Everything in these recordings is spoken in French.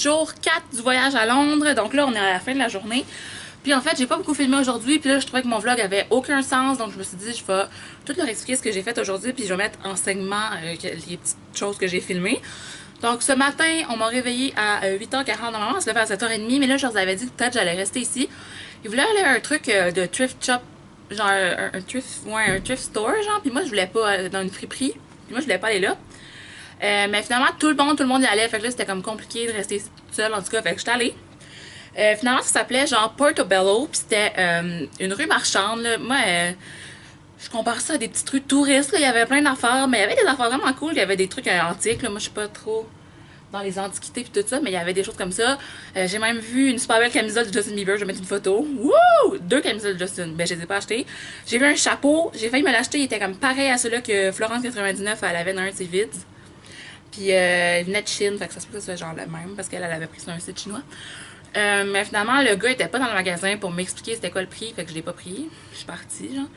jour 4 du voyage à Londres. Donc là, on est à la fin de la journée. Puis en fait, j'ai pas beaucoup filmé aujourd'hui. Puis là, je trouvais que mon vlog avait aucun sens. Donc je me suis dit, je vais tout leur expliquer ce que j'ai fait aujourd'hui. Puis je vais mettre en segment les petites choses que j'ai filmées. Donc ce matin, on m'a réveillé à 8h40. Normalement, on se levait à 7h30. Mais là, je leur avais dit que peut-être j'allais rester ici. Ils voulaient aller à un truc de thrift shop. Genre un thrift store, genre. Puis moi, je voulais pas aller dans une friperie. Puis moi, je voulais pas aller là. Mais finalement, tout le monde y allait. Fait que là, c'était comme compliqué de rester seule, en tout cas. Fait que j'étais allée. Finalement, ça s'appelait genre Portobello. Puis c'était une rue marchande, là. Moi, je compare ça à des petites rues touristes, là. Il y avait plein d'affaires. Mais il y avait des affaires vraiment cool. Il y avait des trucs antiques, là. Moi, je suis pas trop dans les antiquités puis tout ça, mais il y avait des choses comme ça. J'ai même vu une super belle camisole de Justin Bieber, je vais mettre une photo. Wouh! 2 camisoles de Justin, ben je les ai pas achetées. J'ai vu un chapeau, j'ai failli me l'acheter, il était comme pareil à celui-là que Florence 99, elle avait dans un de ses vids. Puis il venait de Chine, fait que ça se peut que ce soit genre le même, parce qu'elle avait pris sur un site chinois. Mais finalement, le gars était pas dans le magasin pour m'expliquer c'était quoi le prix, fait que je l'ai pas pris. Je suis partie, genre.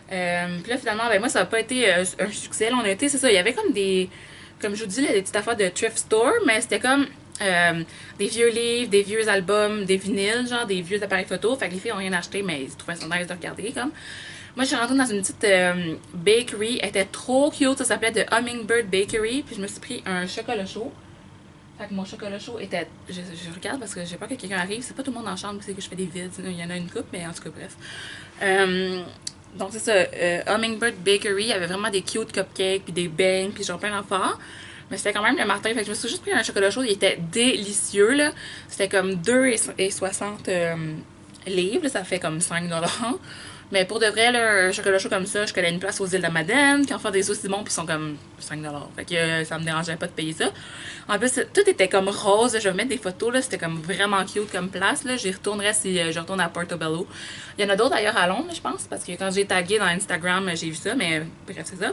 Puis là, finalement, ben moi, ça a pas été un succès. Là, on a été, c'est ça, il y avait comme des... Comme je vous dis, là, des petites affaires de thrift store, mais c'était comme des vieux livres, des vieux albums, des vinyles, genre des vieux appareils photo. Fait que les filles ont rien acheté, mais ils trouvaient ça nice de regarder, comme. Moi, je suis rentrée dans une petite bakery. Elle était trop cute. Ça s'appelait The Hummingbird Bakery. Puis je me suis pris un chocolat chaud. Fait que mon chocolat chaud était... Je regarde parce que j'ai peur que quelqu'un arrive. C'est pas tout le monde en chambre qui sait que je fais des vids. Il y en a une couple, mais en tout cas, bref. Donc c'est ça, Hummingbird Bakery, il y avait vraiment des cute cupcakes, puis des beignes, puis genre plein d'affaires. Mais c'était quand même le matin, fait que je me suis juste pris un chocolat chaud, il était délicieux, là. C'était comme 2,60 livres, ça fait comme 5 $. Mais pour de vrai, là, un chocolat chaud comme ça, je connais une place aux îles de Madeleine qui en font des aussi bons, puis ils sont comme 5 $. Fait que ça me dérangeait pas de payer ça. En plus, tout était comme rose, je vais mettre des photos, là, c'était comme vraiment cute comme place, là. J'y retournerai si je retourne à Portobello. Il y en a d'autres d'ailleurs à Londres, je pense, parce que quand j'ai tagué dans Instagram, j'ai vu ça, mais bref, c'est ça.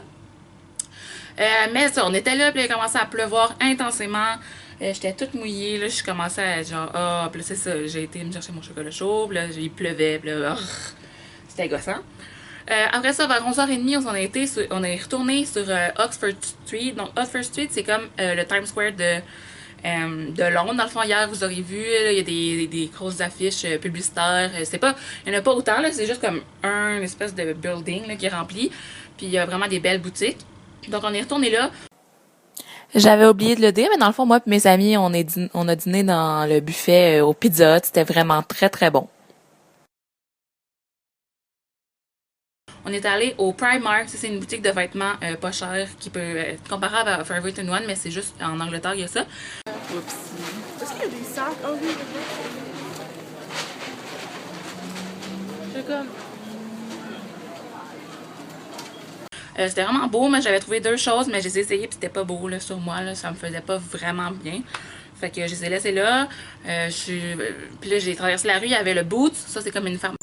Mais ça, on était là, puis il a commencé à pleuvoir intensément. J'étais toute mouillée, là, je commençais à être genre, ah, puis là, c'est ça, j'ai été me chercher mon chocolat chaud, puis là, il pleuvait, puis là, c'était gossant. Après ça, vers 11h30, on est retourné sur Oxford Street. Donc, Oxford Street, c'est comme le Times Square de Londres. Dans le fond, hier, vous aurez vu, là, il y a des grosses affiches publicitaires. C'est pas, il n'y en a pas autant, là, c'est juste comme un espèce de building là, qui est rempli. Puis il y a vraiment des belles boutiques. Donc, on est retourné là. J'avais oublié de le dire, mais dans le fond, moi et mes amis, on a dîné dans le buffet au Pizza Hut. C'était vraiment très, très bon. On est allé au Primark, c'est une boutique de vêtements pas cher qui peut être comparable à Forever 21, mais c'est juste en Angleterre, il y a ça. Oups. Est-ce qu'il y a des sacs? Oh oui, c'est comme... C'était vraiment beau, mais j'avais trouvé 2 choses, mais je les ai essayées puis c'était pas beau là, sur moi, là, ça me faisait pas vraiment bien. Fait que je les ai laissés là. Puis là, j'ai traversé la rue, il y avait le Boots, ça c'est comme une pharmacie.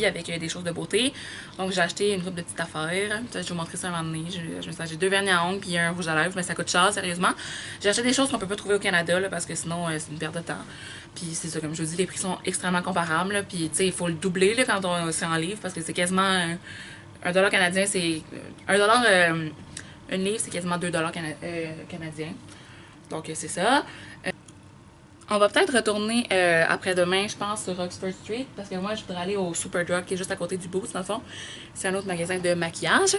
Avec des choses de beauté. Donc j'ai acheté une couple de petites affaires. Je vais vous montrer ça un moment donné. J'ai 2 vernis à ongles puis un rouge à lèvres, mais ça coûte cher, sérieusement. J'ai acheté des choses qu'on peut pas trouver au Canada là, parce que sinon c'est une perte de temps. Puis c'est ça, comme je vous dis, les prix sont extrêmement comparables. Là, puis tu sais, il faut le doubler là, quand c'est en livre parce que c'est quasiment un dollar canadien, c'est un dollar une livre, c'est quasiment 2 $ canadiens. Donc c'est ça. On va peut-être retourner après-demain, je pense, sur Oxford Street, parce que moi, je voudrais aller au Superdrug, qui est juste à côté du Boots, dans le fond. C'est un autre magasin de maquillage.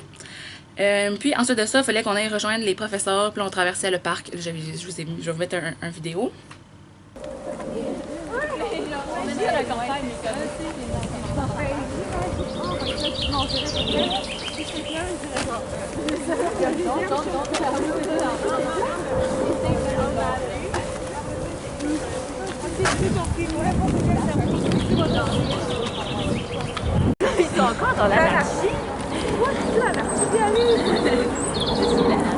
Puis ensuite de ça, il fallait qu'on aille rejoindre les professeurs, puis on traversait le parc. Je vais vous mettre un vidéo. Ils sont encore dans l'anarchie. Quoi, c'est l'anarchie? Je suis l'anarchie.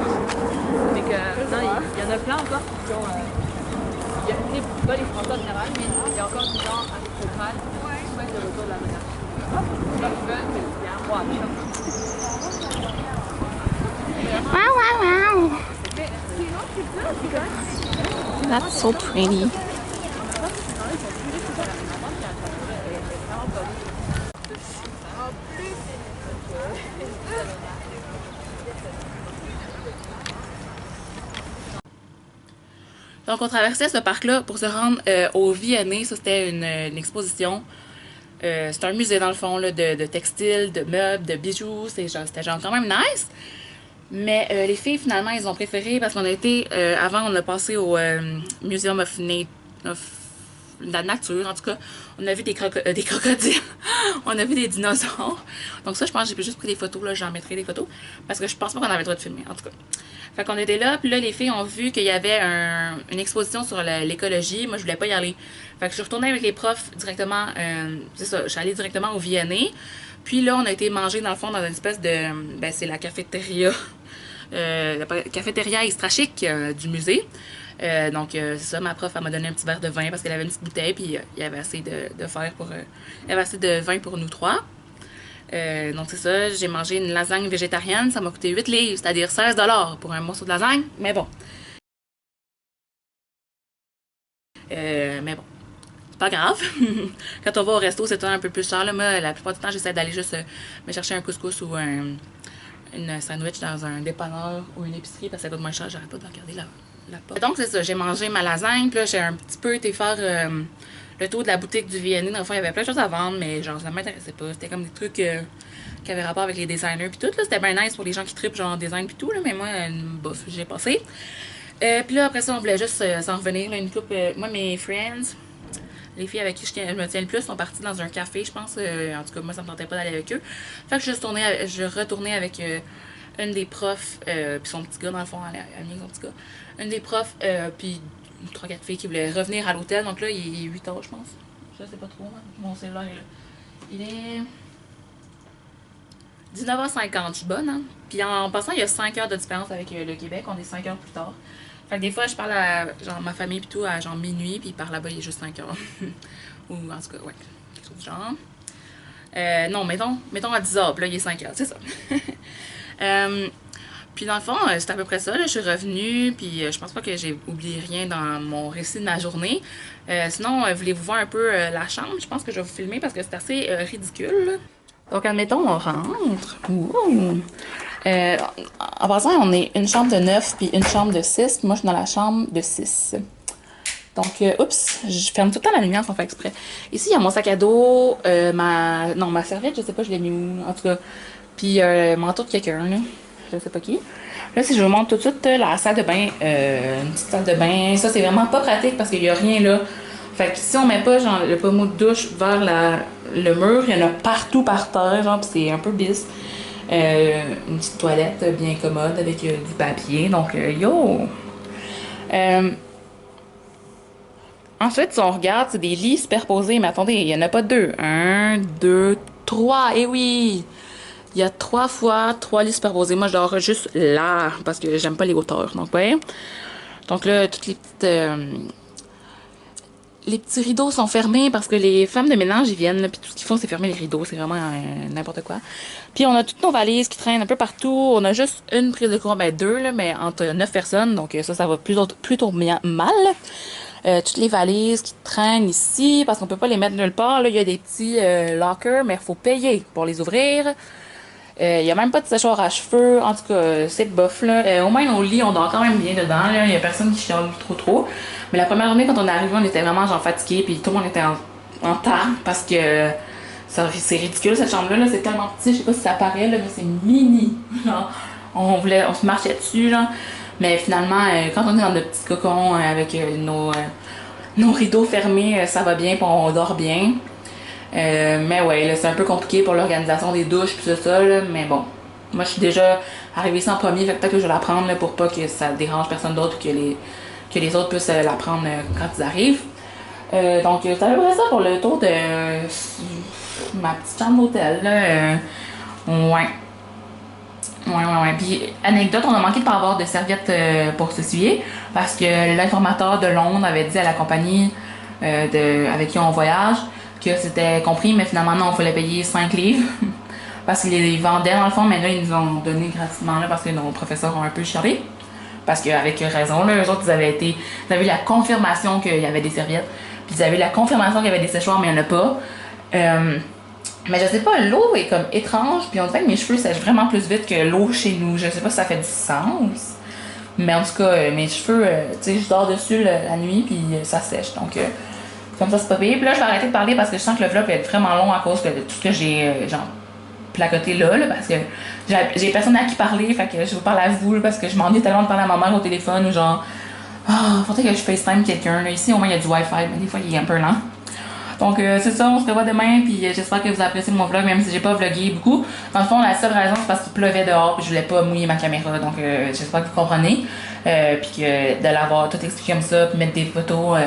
Mais que, non, il y en a plein encore qui sont... il y a pas les Français en général, mais il y a encore des gens aristocrates qui souhaitent le retour de la monarchie. Comme ils veulent, mais il y a un roi. Wow, wow, wow! Mais sinon, c'est ça, c'est quand même... That's so pretty. Donc, on traversait ce parc-là pour se rendre au V&A. Ça, c'était une exposition. C'est un musée, dans le fond, là, de textiles, de meubles, de bijoux. C'était genre quand même nice. Mais les filles, finalement, elles ont préféré parce qu'on a été... avant, on a passé au Museum of la nature, en tout cas. On a vu des crocodiles. On a vu des dinosaures. Donc ça, je pense que j'ai juste pris des photos. Là, j'en mettrai des photos. Parce que je pense pas qu'on avait le droit de filmer, en tout cas. Fait qu'on était là, puis là, les filles ont vu qu'il y avait une exposition sur l'écologie. Moi, je voulais pas y aller. Fait que je suis retournée avec les profs directement, c'est ça, je suis allée directement au V&A. Puis là, on a été manger, dans le fond, dans une espèce de, ben, c'est la cafétéria, la cafétéria extra chic du musée. Donc, c'est ça, ma prof, elle m'a donné un petit verre de vin parce qu'elle avait une petite bouteille, puis il y avait assez de fer pour, il y avait assez de vin pour nous trois. Donc c'est ça, j'ai mangé une lasagne végétarienne, ça m'a coûté 8 livres, c'est-à-dire 16 $ pour un morceau de lasagne, mais bon. C'est pas grave. Quand on va au resto, c'est un peu plus cher. Là. Moi, la plupart du temps, j'essaie d'aller juste me chercher un couscous ou une sandwich dans un dépanneur ou une épicerie parce que ça coûte moins cher, j'arrête pas de regarder la porte. Donc c'est ça, j'ai mangé ma lasagne, puis là j'ai un petit peu été faire le tour de la boutique du V&A. Dans le fond, il y avait plein de choses à vendre, mais genre, ça m'intéressait pas. C'était comme des trucs qui avaient rapport avec les designers puis tout. Là, c'était bien nice pour les gens qui trippent genre design puis tout, là, mais moi, bof, j'ai passé. Puis là, après ça, on voulait juste s'en revenir, là, une couple. Moi, mes friends, les filles avec qui je me tiens le plus, sont parties dans un café, je pense. En tout cas, moi, ça me tentait pas d'aller avec eux. Fait que je retournais avec une des profs, puis son petit gars, dans le fond, elle a son petit gars. Une des profs, puis 3-4 filles qui voulaient revenir à l'hôtel. Donc là, il est 8 h, je pense. Je sais pas trop. Hein. Mon cellulaire est là. Il est 19h50. Je suis bonne, hein? Puis en passant, il y a 5 heures de différence avec le Québec. On est 5 heures plus tard. Fait que des fois, je parle à genre, ma famille pis tout à genre minuit. Puis par là-bas, il est juste 5 heures. Ou en tout cas, ouais. Quelque chose du genre. Non, mettons à 10 h. Puis là, il est 5 heures. C'est ça. Puis dans le fond, c'est à peu près ça. Là. Je suis revenue, puis je pense pas que j'ai oublié rien dans mon récit de ma journée. Sinon, voulez-vous voir un peu la chambre? Je pense que je vais vous filmer parce que c'est assez ridicule. Là. Donc, admettons, on rentre. En passant, on est une chambre de 9 puis une chambre de 6. Moi, je suis dans la chambre de 6. Donc, oups, je ferme tout le temps la lumière sans faire exprès. Ici, il y a mon sac à dos, ma serviette, je sais pas, je l'ai mis où, en tout cas. Puis, manteau de quelqu'un, là. Je sais pas qui. Là, si je vous montre tout de suite la salle de bain, une petite salle de bain, ça c'est vraiment pas pratique parce qu'il y a rien là. Fait que si on met pas genre le pommeau de douche vers le mur, il y en a partout par terre, genre, pis c'est un peu bis. Une petite toilette bien commode avec du papier, donc yo! Ensuite, si on regarde, c'est des lits superposés, mais attendez, il y en a pas deux. 1, 2, 3, et oui! Il y a 3 fois 3 lits superposés. Moi, je dors juste là parce que j'aime pas les hauteurs. Donc, ouais. Donc là, toutes les petits rideaux sont fermés parce que les femmes de ménage, ils viennent, là, puis tout ce qu'ils font, c'est fermer les rideaux. C'est vraiment n'importe quoi. Puis on a toutes nos valises qui traînent un peu partout. On a juste une prise de courant, ben 2, là, mais entre 9 personnes. Donc ça va plutôt mal. Toutes les valises qui traînent ici parce qu'on peut pas les mettre nulle part. Là, il y a des petits lockers, mais il faut payer pour les ouvrir. Il y a même pas de séchoir à cheveux. En tout cas, c'est bof, là. Au moins, nos lits, on dort quand même bien dedans, là. Il y a personne qui chiale trop. Mais la première journée, quand on est arrivé, on était vraiment, genre, fatigués. Puis tout le monde était en tas parce que c'est ridicule, cette chambre-là. Là. C'est tellement petit. Je sais pas si ça paraît, là, mais c'est mini. Genre, on se marchait dessus, genre. Mais finalement, quand on est dans notre petit cocon avec nos rideaux fermés, ça va bien, puis on dort bien. Mais ouais, c'est un peu compliqué pour l'organisation des douches pis tout ça, là, mais bon. Moi, je suis déjà arrivée ici en premier, fait que peut-être que je vais la prendre là, pour pas que ça dérange personne d'autre que les autres puissent la prendre quand ils arrivent. Donc, c'est à peu près ça pour le tour de ma petite chambre d'hôtel, là. Ouais. Puis, anecdote, on a manqué de pas avoir de serviettes pour s'essuyer parce que l'informateur de Londres avait dit à la compagnie avec qui on voyage que c'était compris, mais finalement, non, il fallait payer 5 livres. Parce qu'ils les vendaient dans le fond, mais là, ils nous ont donné gratuitement là, parce que nos professeurs ont un peu chialé. Parce qu'avec raison, là, eux autres, ils avaient eu la confirmation qu'il y avait des serviettes. Puis ils avaient eu la confirmation qu'il y avait des séchoirs, mais il n'y en a pas. Mais je sais pas, l'eau est comme étrange. Puis on dirait que mes cheveux sèchent vraiment plus vite que l'eau chez nous. Je sais pas si ça fait du sens. Mais en tout cas, mes cheveux, tu sais, je dors dessus la nuit, puis ça sèche. Donc, comme ça, c'est pas pire. Puis là, je vais arrêter de parler parce que je sens que le vlog va être vraiment long à cause de tout ce que j'ai, genre, placoté là, parce que j'ai personne à qui parler. Fait que je vous parle à vous, là, parce que je m'ennuie tellement de parler à ma mère au téléphone, ou genre, faudrait que je FaceTime quelqu'un. Ici, au moins, il y a du Wi-Fi, mais des fois, il est un peu lent. Donc, c'est ça, on se revoit demain, puis j'espère que vous appréciez mon vlog, même si j'ai pas vlogué beaucoup. Dans le fond, la seule raison, c'est parce qu'il pleuvait dehors, puis je voulais pas mouiller ma caméra, donc j'espère que vous comprenez. Puis que de l'avoir tout expliqué comme ça, puis mettre des photos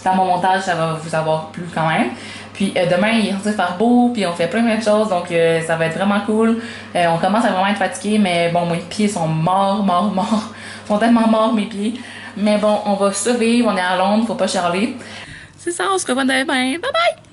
dans mon montage, ça va vous avoir plu quand même. Puis demain, il est censé faire beau, puis on fait plein de choses, donc ça va être vraiment cool. On commence à vraiment être fatigué, mais bon, mes pieds sont morts. Ils sont tellement morts, mes pieds. Mais bon, on va survivre, on est à Londres, faut pas charler. C'est ça, on se revoit demain. Bye bye!